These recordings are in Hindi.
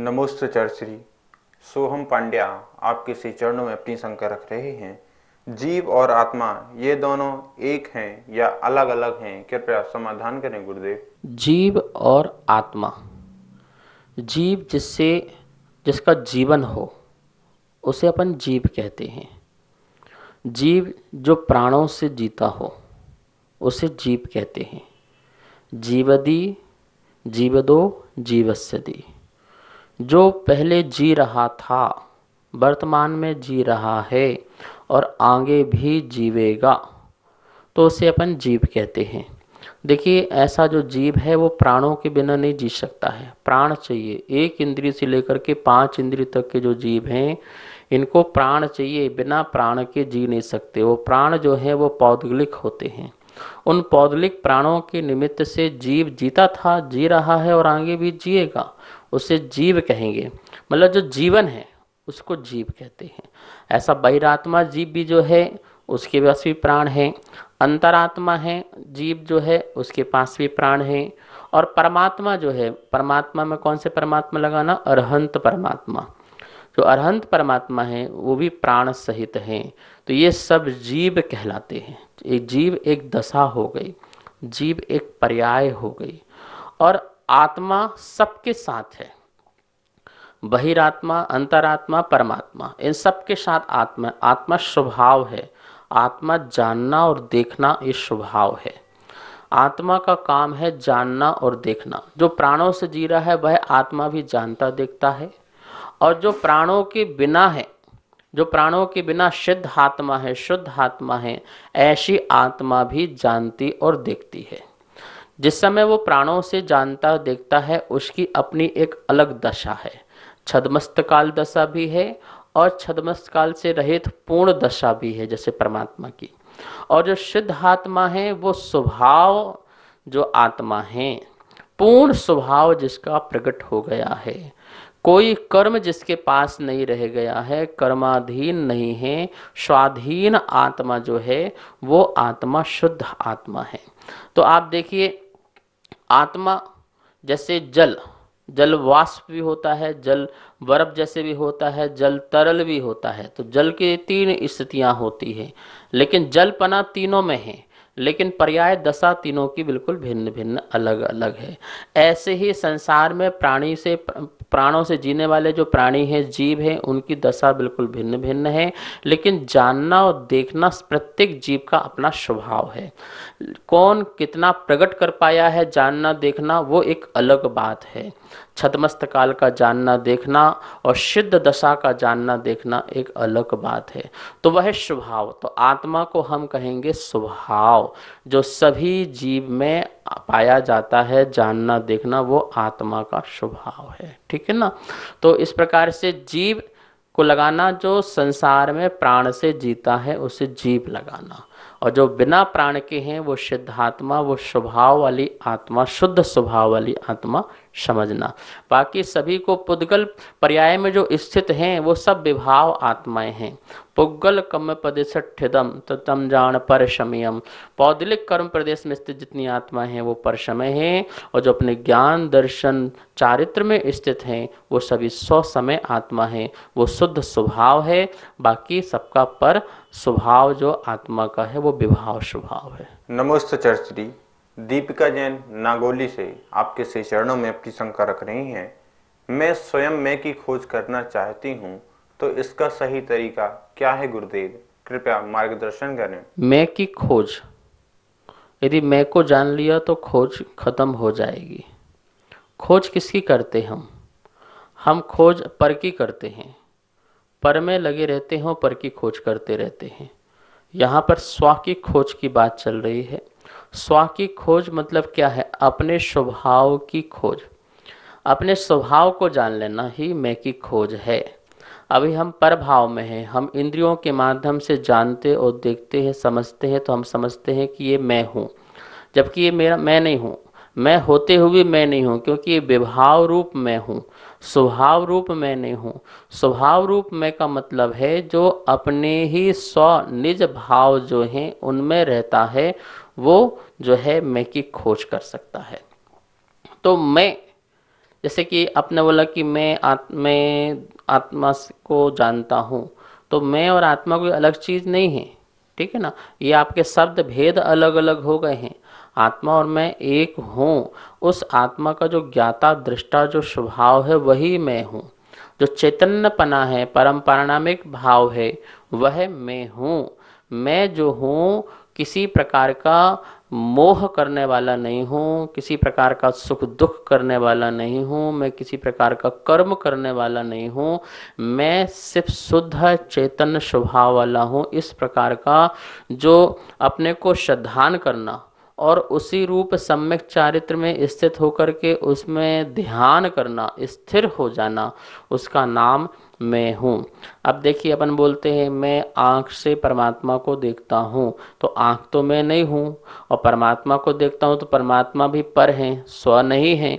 नमोस्त चर्चरी। सोहम पांड्या आपके श्री चरणों में अपनी शंका रख रहे हैं। जीव और आत्मा ये दोनों एक हैं या अलग अलग हैं? कृपया समाधान करें गुरुदेव। जीव और आत्मा, जीव जिसका जीवन हो उसे अपन जीव कहते हैं। जीव जो प्राणों से जीता हो उसे जीव कहते हैं। जीवदि जीवदो जीवस्यदि, जो पहले जी रहा था, वर्तमान में जी रहा है और आगे भी जीवेगा, तो उसे अपन जीव कहते हैं। देखिए, ऐसा जो जीव है वो प्राणों के बिना नहीं जी सकता है, प्राण चाहिए। एक इंद्रिय से लेकर के 5 इंद्रिय तक के जो जीव हैं इनको प्राण चाहिए, बिना प्राण के जी नहीं सकते। वो प्राण जो है वो पौद्गलिक होते हैं। उन पौद्गलिक प्राणों के निमित्त से जीव जीता था, जी रहा है और आगे भी जिएगा, उसे जीव कहेंगे। मतलब जो जीवन है उसको जीव कहते हैं। ऐसा बहिरात्मा जीव भी जो है उसके पास भी प्राण है, अंतरात्मा है जीव जो है उसके पास भी प्राण है, और परमात्मा जो है, परमात्मा में कौन से परमात्मा लगाना? अरहंत परमात्मा। जो अरहंत परमात्मा है वो भी प्राण सहित हैं। तो ये सब जीव कहलाते हैं। एक जीव एक दशा हो गई, जीव एक पर्याय हो गई, और आत्मा सबके साथ है। बहिरात्मा, अंतरात्मा, परमात्मा, इन सबके साथ आत्मा। आत्मा स्वभाव है। आत्मा जानना और देखना ये स्वभाव है। आत्मा का काम है जानना और देखना। जो प्राणों से जी रहा है वह आत्मा भी जानता देखता है, और जो प्राणों के बिना है, जो प्राणों के बिना सिद्ध आत्मा है, शुद्ध आत्मा है, ऐसी आत्मा भी जानती और देखती है। जिस समय वो प्राणों से जानता देखता है उसकी अपनी एक अलग दशा है। छद्मस्त काल दशा भी है और छद्मस्त काल से रहित पूर्ण दशा भी है जैसे परमात्मा की। और जो शुद्ध आत्मा है वो स्वभाव जो आत्मा है, पूर्ण स्वभाव जिसका प्रकट हो गया है, कोई कर्म जिसके पास नहीं रह गया है, कर्माधीन नहीं है, स्वाधीन आत्मा जो है वो आत्मा शुद्ध आत्मा है। तो आप देखिए, आत्मा जैसे जल, जल वाष्प भी होता है, जल बर्फ जैसे भी होता है, जल तरल भी होता है। तो जल की 3 स्थितियां होती है, लेकिन जलपना तीनों में है, लेकिन पर्याय दशा तीनों की बिल्कुल भिन्न भिन्न अलग अलग है। ऐसे ही संसार में प्राणों से जीने वाले जो प्राणी हैं, जीव हैं, उनकी दशा बिल्कुल भिन्न भिन्न है, लेकिन जानना और देखना प्रत्येक जीव का अपना स्वभाव है। कौन कितना प्रकट कर पाया है जानना देखना वो एक अलग बात है। छद्मस्त काल का जानना देखना और सिद्ध दशा का जानना देखना एक अलग बात है। तो वह स्वभाव, तो आत्मा को हम कहेंगे स्वभाव, जो सभी जीव में पाया जाता है, जानना देखना वो आत्मा का स्वभाव है। ठीक है ना? तो इस प्रकार से जीव को लगाना, जो संसार में प्राण से जीता है उसे जीव लगाना, और जो बिना प्राण के हैं वो सिद्धात्मा, वो स्वभाव वाली आत्मा, शुद्ध स्वभाव वाली आत्मा समझना। बाकी सभी को पुद्गल पर्याय में जो स्थित हैं वो सब विभाव आत्माएं हैं। पुग्गल कम पदेशठ्यदम तम जान परशमयम, पौदलिक कर्म प्रदेश में स्थित जितनी आत्माएं हैं वो परसमय हैं, और जो अपने ज्ञान दर्शन चारित्र में स्थित हैं वो सभी सौ समय आत्मा हैं, वो शुद्ध स्वभाव है। बाकी सबका पर स्वभाव जो आत्मा का है वो विभाव स्वभाव है। नमोस्त चर्चरी। दीपिका जैन नागौली से आपके श्री चरणों में अपनी शंका रख रही हैं। मैं स्वयं मैं की खोज करना चाहती हूँ, तो इसका सही तरीका क्या है गुरुदेव? कृपया मार्गदर्शन करें। मैं की खोज, यदि मैं को जान लिया तो खोज खत्म हो जाएगी। खोज किसकी करते हम खोज पर की करते हैं, पर में लगे रहते हैं, पर की खोज करते रहते हैं। यहाँ पर स्व की खोज की बात चल रही है। स्व की खोज मतलब क्या है? अपने स्वभाव की खोज, अपने स्वभाव को जान लेना ही मैं की खोज है। अभी हम पर भाव में हैं, हम इंद्रियों के माध्यम से जानते और देखते हैं, समझते हैं, तो हम समझते हैं कि ये मैं हूँ, जबकि ये मेरा मैं नहीं हूँ। मैं होते हुए मैं नहीं हूँ, क्योंकि ये विभाव रूप मैं हूँ, स्वभाव रूप मैं नहीं हूँ। स्वभाव रूप मैं का मतलब है जो अपने ही स्व निज भाव जो हैं उनमें रहता है, वो जो है मैं की खोज कर सकता है। तो मैं जैसे कि आपने बोला कि मैं आत्मा को जानता हूँ, तो मैं और आत्मा कोई अलग चीज़ नहीं है, ठीक है ना। ये आपके शब्द भेद अलग अलग हो गए हैं। आत्मा और मैं एक हूँ। उस आत्मा का जो ज्ञाता दृष्टा जो स्वभाव है वही मैं हूँ। जो चैतन्यपना है, परम पारणामिक भाव है, वह मैं हूँ। मैं जो हूँ किसी प्रकार का मोह करने वाला नहीं हूँ, किसी प्रकार का सुख दुख करने वाला नहीं हूँ, मैं किसी प्रकार का कर्म करने वाला नहीं हूँ। मैं सिर्फ शुद्ध चैतन्य स्वभाव वाला हूँ। इस प्रकार का जो अपने को श्रद्धान करना और उसी रूप सम्यक चारित्र में स्थित होकर के उसमें ध्यान करना, स्थिर हो जाना, उसका नाम मैं हूँ। अब देखिए, अपन बोलते हैं मैं आँख से परमात्मा को देखता हूँ, तो आँख तो मैं नहीं हूँ, और परमात्मा को देखता हूँ तो परमात्मा भी पर हैं, स्व नहीं है।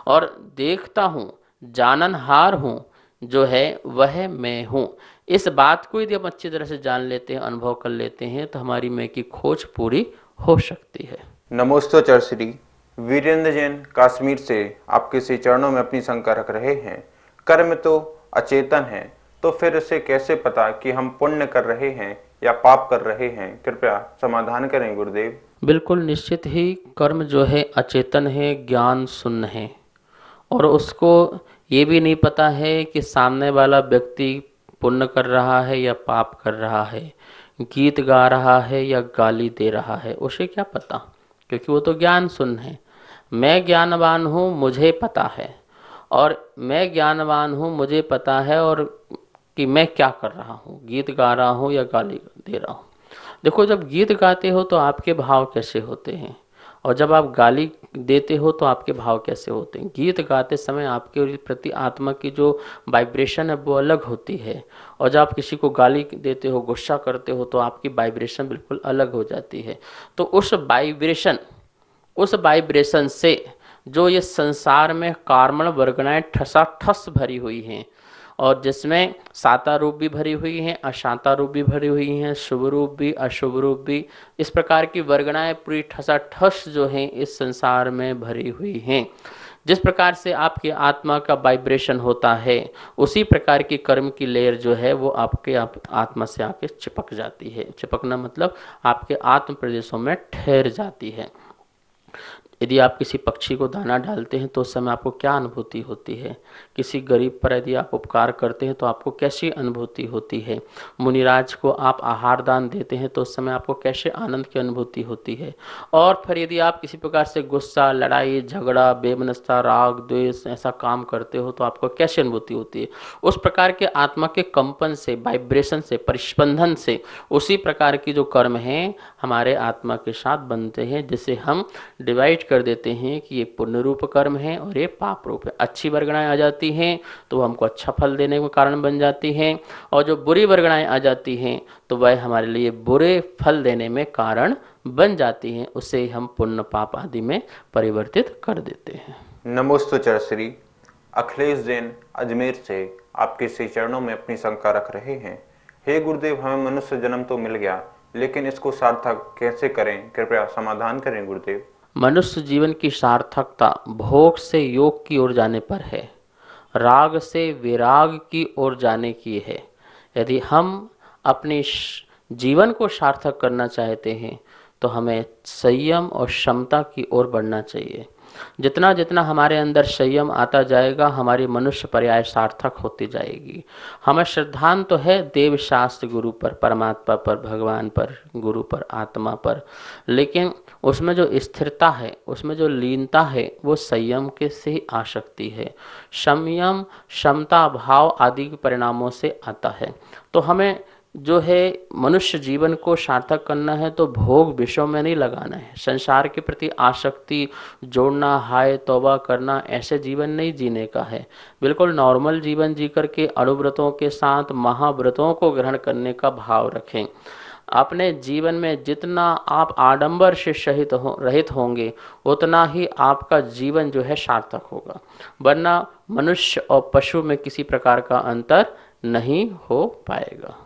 और देखता हूँ, जाननहार हूँ, जो है वह मैं हूँ। इस बात को यदि हम अच्छी तरह से जान लेते हैं, अनुभव कर लेते हैं, तो हमारी मैं की खोज पूरी हो सकती है। नमोस्तोचर श्री वीरेंद्र जैन कश्मीर से आपके श्री चरणों में अपनी शंका रख रहे हैं। कर्म तो अचेतन है, तो फिर उसे कैसे पता कि हम पुण्य कर रहे हैं या पाप कर रहे हैं? कृपया समाधान करें गुरुदेव। बिल्कुल निश्चित ही कर्म जो है अचेतन है, ज्ञान शून्य है, और उसको ये भी नहीं पता है कि सामने वाला व्यक्ति पुण्य कर रहा है या पाप कर रहा है, गीत गा रहा है या गाली दे रहा है, उसे क्या पता, क्योंकि वो तो ज्ञान शून्य है। मैं ज्ञानवान हूँ, मुझे पता है, और मैं ज्ञानवान हूँ, मुझे पता है और कि मैं क्या कर रहा हूँ, गीत गा रहा हूँ या गाली दे रहा हूँ। देखो, जब गीत गाते हो तो आपके भाव कैसे होते हैं, और जब आप गाली देते हो तो आपके भाव कैसे होते हैं। गीत गाते समय आपके प्रति आत्मा की जो वाइब्रेशन है वो अलग होती है, और जब आप किसी को गाली देते हो, गुस्सा करते हो, तो आपकी वाइब्रेशन बिल्कुल अलग हो जाती है। तो उस वाइब्रेशन से जो ये संसार में कार्बन वर्गणाएं ठसाठस भरी हुई हैं, और जिसमें साता रूप भी भरी हुई हैं, अशांता रूप भी भरी हुई हैं, शुभ रूप भी अशुभ रूप भी, इस प्रकार की वर्गणाएं पूरी ठसाठस जो हैं इस संसार में भरी हुई हैं। जिस प्रकार से आपकी आत्मा का वाइब्रेशन होता है, उसी प्रकार की कर्म की लेयर जो है वो आपके आत्मा से आके चिपक जाती है। चिपकना मतलब आपके आत्म प्रदेशों में ठहर जाती है। यदि आप किसी पक्षी को दाना डालते हैं तो उस समय आपको क्या अनुभूति होती है? किसी गरीब पर यदि आप उपकार करते हैं तो आपको कैसी अनुभूति होती है? मुनिराज को आप आहार दान देते हैं तो उस समय आपको कैसे आनंद की अनुभूति होती है? और फिर यदि आप किसी प्रकार से गुस्सा, लड़ाई झगड़ा, बेमनस्ता, राग द्वेष ऐसा काम करते हो तो आपको कैसी अनुभूति होती है? उस प्रकार के आत्मा के कंपन से, वाइब्रेशन से, परिस्पंदन से उसी प्रकार की जो कर्म हैं हमारे आत्मा के साथ बनते हैं, जिसे हम डिवाइड कर देते हैं कि ये पुण्य रूप कर्म है और ये पाप रूप है। अच्छी वर्गणाएं आ जाती हैं तो वो हमको अच्छा फल देने का कारण बन जाती हैं, और जो बुरी वर्गणाएं आ जाती हैं तो वह हमारे लिए बुरे फल देने में कारण बन जाती हैं। उसे हम पुण्य पाप आदि में परिवर्तित कर देते हैं। नमोस्तोचर श्री अखिलेश जैन अजमेर से आपके श्री चरणों में अपनी शंका रख रहे हैं। हे गुरुदेव, हमें मनुष्य जन्म तो मिल गया, लेकिन इसको सार्थक कैसे करें? कृपया समाधान करें गुरुदेव। मनुष्य जीवन की सार्थकता भोग से योग की ओर जाने पर है, राग से विराग की ओर जाने की है। यदि हम अपने जीवन को सार्थक करना चाहते हैं तो हमें संयम और क्षमता की ओर बढ़ना चाहिए। जितना जितना हमारे अंदर संयम आता जाएगा, हमारी मनुष्य पर्याय सार्थक होती जाएगी। हमें श्रद्धान तो है देव शास्त्र गुरु पर, परमात्मा पर, भगवान पर, गुरु पर, आत्मा पर, लेकिन उसमें जो स्थिरता है, उसमें जो लीनता है, वो संयम के से ही आ सकती है। संयम, क्षमता, भाव आदि के परिणामों से आता है। तो हमें जो है मनुष्य जीवन को सार्थक करना है तो भोग विषयों में नहीं लगाना है, संसार के प्रति आसक्ति जोड़ना, हाय तौबा करना, ऐसे जीवन नहीं जीने का है। बिल्कुल नॉर्मल जीवन जी करके अणुव्रतों के साथ महाव्रतों को ग्रहण करने का भाव रखें। अपने जीवन में जितना आप आडंबर से रहित होंगे उतना ही आपका जीवन जो है सार्थक होगा, वरना मनुष्य और पशु में किसी प्रकार का अंतर नहीं हो पाएगा।